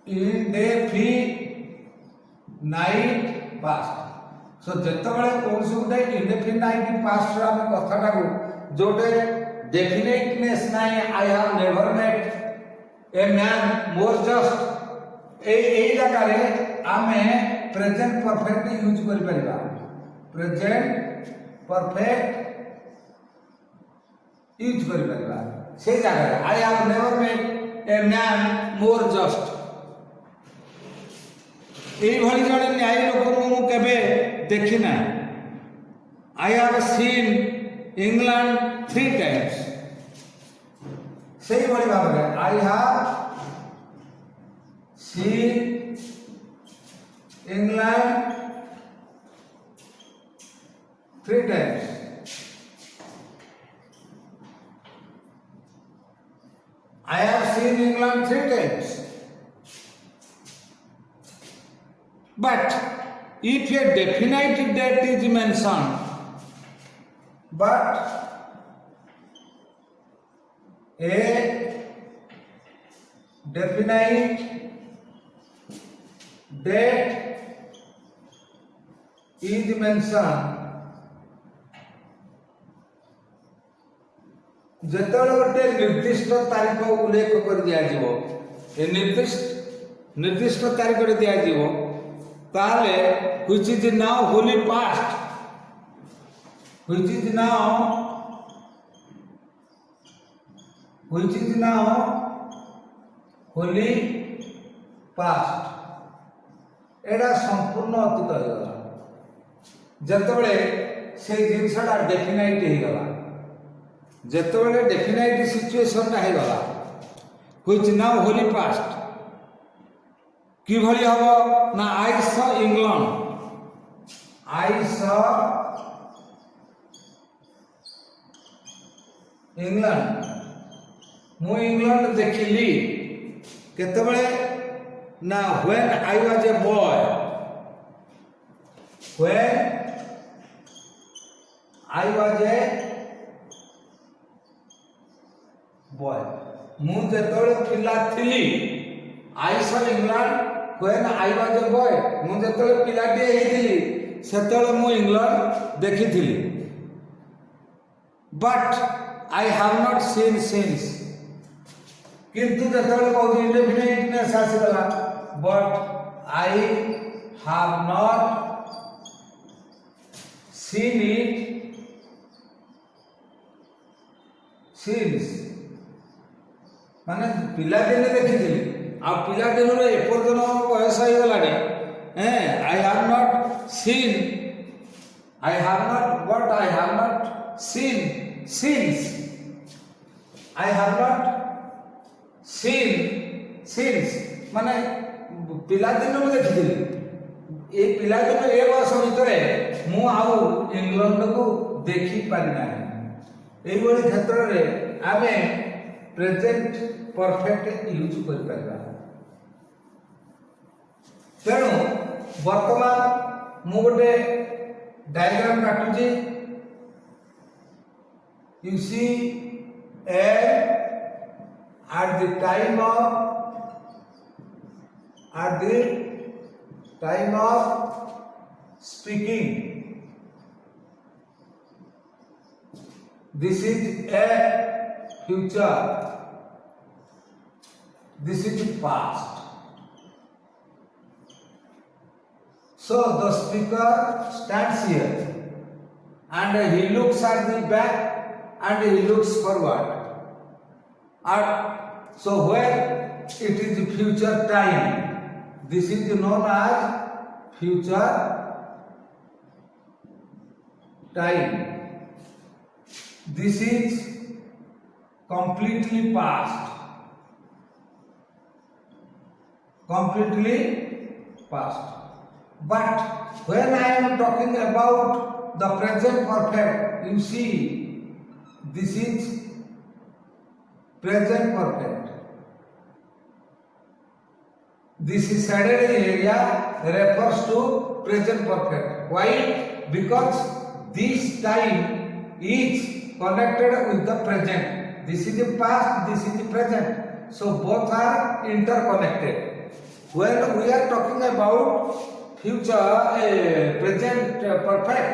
indefinite past. So ଯେତେବେଳେ କୌଣସି ଗୋଟେ indefinite past ର ଆମେ କଥାଟାକୁ ଯୋଟେ definiteness ନାହିଁ I have never met a man more just এই জায়গাରେ ଆମେ present perfect यूज କରି परिबा present perfect यूज କରି परिबा से ଜାଗାରେ I have never met a man more just এই ভଳି জଣେ ନ୍ୟାୟୀ ଲୋକଙ୍କୁ ମୁଁ କେବେ ଦେଖି ନାହିଁ I have seen England 3 times ସେଇ ଭଳି ଭାବରେ I have seen England 3 times I have seen England 3 times. But if a definite date is mentioned, but a definite date is mentioned, ଯେତେବେଳେ ଗୋଟେ ନିର୍ଦ୍ଦିଷ୍ଟ ତାରିଖ ଉଲ୍ଲେଖ କରି ଦିଆଯିବ ଏ ନିର୍ଦ୍ଦିଷ୍ଟ ତାରିଖରେ ଦିଆଯିବ ତାହେଲେ which is now wholly past wholly past एटा संपूर्ण अतीत होगला ଯେତେବେଳେ ସେ ଜିନିଷଟା ଡେଫିନାଇଟ୍ ହେଇଗଲା ଯେତେବେଳେ ଡେଫିନାଇଟ୍ ସିଚୁଏସନଟା ହେଇଗଲା which now wholly past কিভাবে হব না I saw England ମୁଁ ଇଂଲଣ୍ଡ ଦେଖିଲି କେତେବେଳେ ନା when I was a boy ମୁଁ ଯେତେବେଳେ ପିଲା ଥିଲି I saw England when I was a boy ମୁଁ ଯେତେବେଳେ ପିଲାଟିଏ ହେଇଥିଲି ସେତେବେଳେ ମୁଁ ଇଂଲଣ୍ଡ ଦେଖିଥିଲି but I have not seen since କିନ୍ତୁ ଯେତେବେଳେ କହୁଛି indefiniteness ଆସିଗଲା but I have not seen it since ମାନେ ପିଲାଦିନେ ଦେଖିଥିଲି ଆଉ ପିଲାଦିନରୁ ଏପର୍ଯ୍ୟନ୍ତ ବୟସ ହେଇଗଲାଣି I have not seen since I have not seen since ମାନେ ପିଲାଦିନରୁ ଦେଖିଥିଲି ଏ ପିଲାଦିନ ଏ ବୟସ ଭିତରେ ମୁଁ ଆଉ ଇଂଲଣ୍ଡକୁ ଦେଖିପାରି ନାହିଁ ଏଇଭଳି କ୍ଷେତ୍ରରେ ଆମେ ପ୍ରେଜେଣ୍ଟ परफेक्ट यूज कर पारिबा तेणु वर्तमान मु गोटे डायग्राम काटुची you see at the time of speaking this is a future this is the past so the speaker stands here and he looks at the back and he looks forward and so when it is the future time this is known as future time this is completely past but when I am talking about the present perfect you see this is present perfect this is shaded area refers to present perfect why because this time is connected with the present this is the past this is the present so both are interconnected when we are talking about future, present perfect,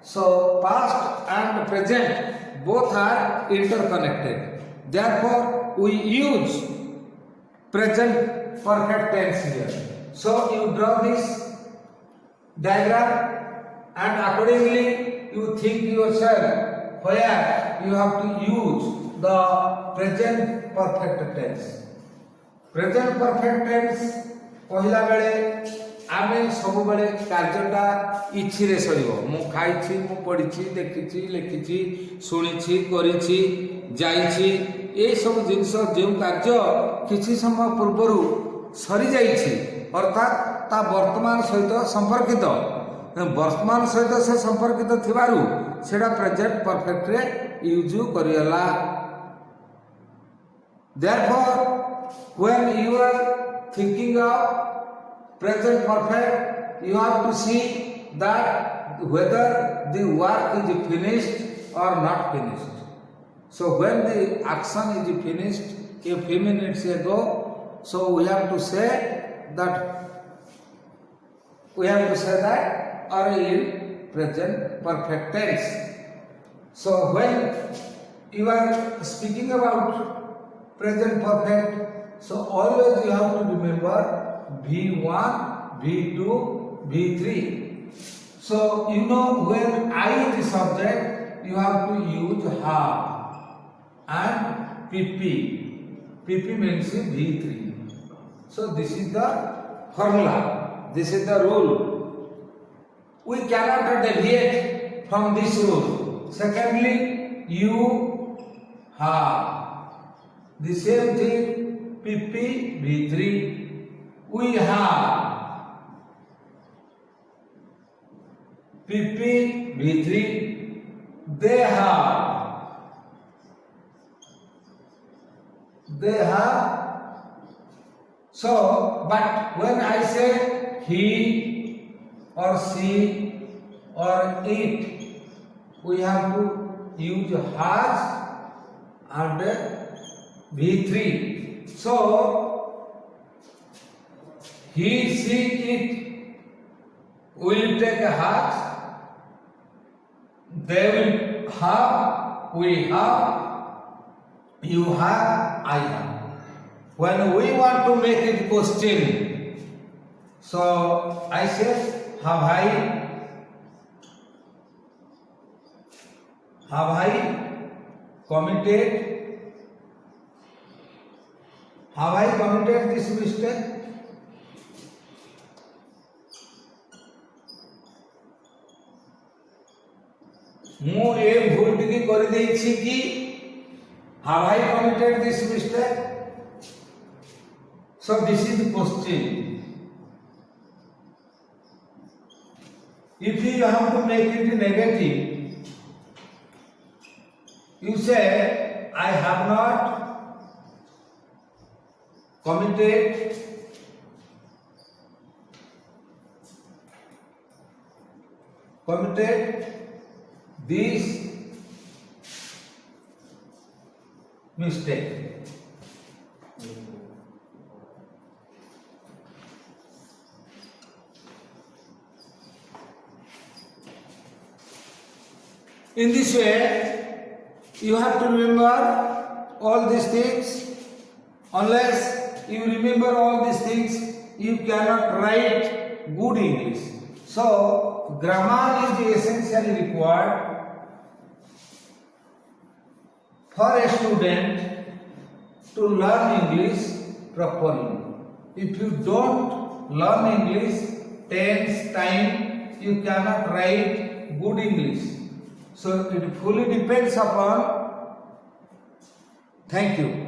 so past and present both are interconnected. Therefore, we use present perfect tense here. So you draw this diagram and accordingly you think yourself where you have to use the present perfect tense. Present perfect tense कहला बेले आमे सब बेले कार्यटा इछि रे सरिबो मु खाइछि मु पढिछि देखिछि लेखिछि सुनिछि करिछि जाइछि ए सब जिंस जो कार्य किछि समय पूर्वरु सरी जाइछि अर्थात ता वर्तमान सहित संपर्कित वर्तमान सहित से संपर्कित थिबारु सेडा प्रेजेंट परफेक्ट रे use करियला. Therefore, when you are thinking of present perfect, you have to see that whether the work is finished or not finished. So when the action is finished a few minutes ago, so we have to say that or in present perfect tense. So when you are speaking about present perfect, so always you have to remember V1, V2, V3. So you know when I is the subject, you have to use have and PP. PP means V3. So this is the formula. This is the rule. We cannot deviate from this rule. Secondly, you have. The same thing, PP, V3. We have PP, V3. They have. So, but when I say he or she or it, we have to use has and V3. So, he, she, it will take a has, they will have, we have, you have, I have. When we want to make it question, so I say, have I committed this mistake? ମୁଁ ए भूल टिकी कर देछि कि have I committed this mistake? So this is the question. If you have to make it negative, you say I have not committed this mistake. In this way, you have to remember all these things. Unless you remember all these things, you cannot write good English. So, grammar is essentially required for a student to learn English properly. If you don't learn English, tense, time, you cannot write good English. So it fully depends upon. Thank you.